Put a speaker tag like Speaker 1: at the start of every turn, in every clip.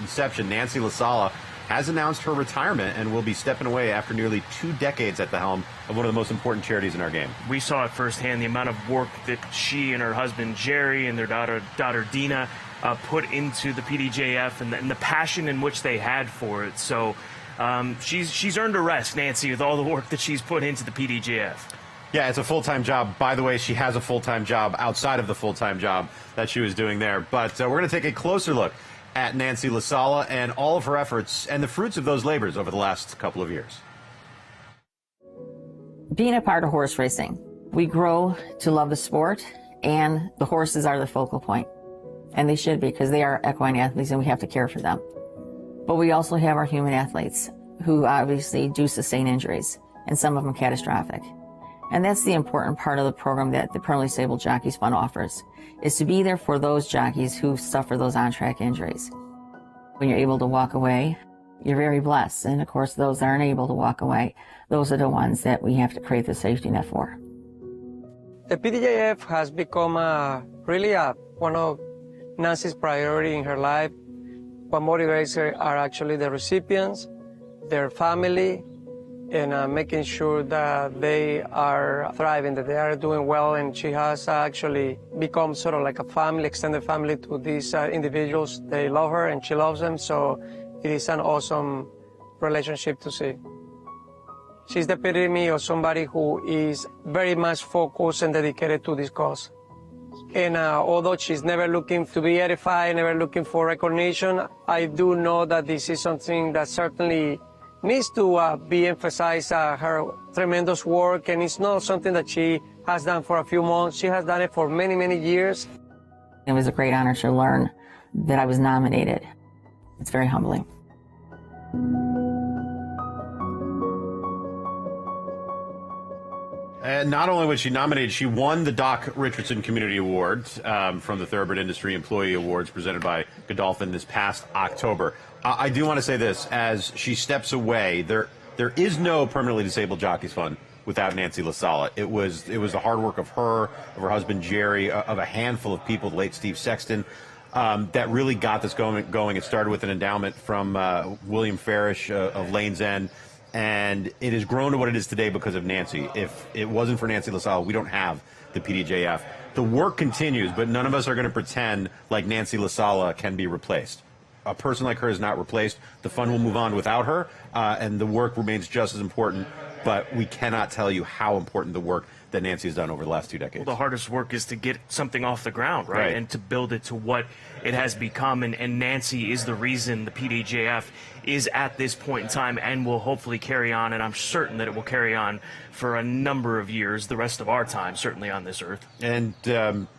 Speaker 1: inception, Nancy LaSala has announced her retirement and will be stepping away after nearly 2 decades at the helm of one of the most important charities in our game.
Speaker 2: We saw it firsthand, the amount of work that she and her husband Jerry and their daughter Dina put into the PDJF and the passion in which they had for it. So she's earned a rest, Nancy, with all the work that she's put into the PDJF.
Speaker 1: Yeah, it's a full-time job. By the way, she has a full-time job outside of the full-time job that she was doing there. But we're going to take a closer look at Nancy LaSala and all of her efforts and the fruits of those labors over the last couple of years.
Speaker 3: Being a part of horse racing, we grow to love the sport, and the horses are the focal point. And they should be, because they are equine athletes and we have to care for them. But we also have our human athletes who obviously do sustain injuries, and some of them catastrophic. And that's the important part of the program that the Permanently Disabled Jockeys Fund offers, is to be there for those jockeys who suffer those on-track injuries. When you're able to walk away, you're very blessed. And of course, those that aren't able to walk away, those are the ones that we have to create the safety net for.
Speaker 4: The PDJF has become really one of Nancy's priority in her life. What motivates her are actually the recipients, their family, and making sure that they are thriving, that they are doing well, and she has actually become sort of like a family, extended family to these individuals. They love her and she loves them, so it is an awesome relationship to see. She's the epitome of somebody who is very much focused and dedicated to this cause. And although she's never looking to be edified, never looking for recognition, I do know that this is something that certainly needs to be emphasized, her tremendous work, and it's not something that she has done for a few months. She has done it for many, many years.
Speaker 3: It was a great honor to learn that I was nominated. It's very humbling.
Speaker 1: And not only was she nominated, she won the Doc Richardson Community Award from the Thoroughbred Industry Employee Awards presented by Godolphin this past October. I do want to say this, as she steps away, there is no Permanently Disabled Jockeys Fund without Nancy LaSala. It was the hard work of her husband Jerry, of a handful of people, the late Steve Sexton, that really got this going. It started with an endowment from William Farish of Lane's End, and it has grown to what it is today because of Nancy. If it wasn't for Nancy LaSala, we don't have the PDJF. The work continues, but none of us are going to pretend like Nancy LaSala can be replaced. A person like her is not replaced. The fund will move on without her, and the work remains just as important, but we cannot tell you how important the work that Nancy has done over the last 2 decades.
Speaker 2: Well, the hardest work is to get something off the ground, right? And to build it to what it has become, and Nancy is the reason the PDJF is at this point in time and will hopefully carry on, and I'm certain that it will carry on for a number of years, the rest of our time, certainly on this earth.
Speaker 1: And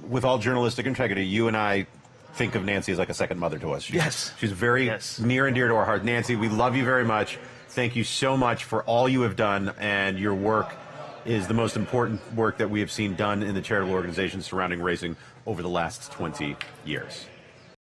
Speaker 1: with all journalistic integrity, you and I think of Nancy as like a second mother to us. She's very near and dear to our heart. Nancy, we love you very much. Thank you so much for all you have done, and your work is the most important work that we have seen done in the charitable organizations surrounding racing over the last 20 years.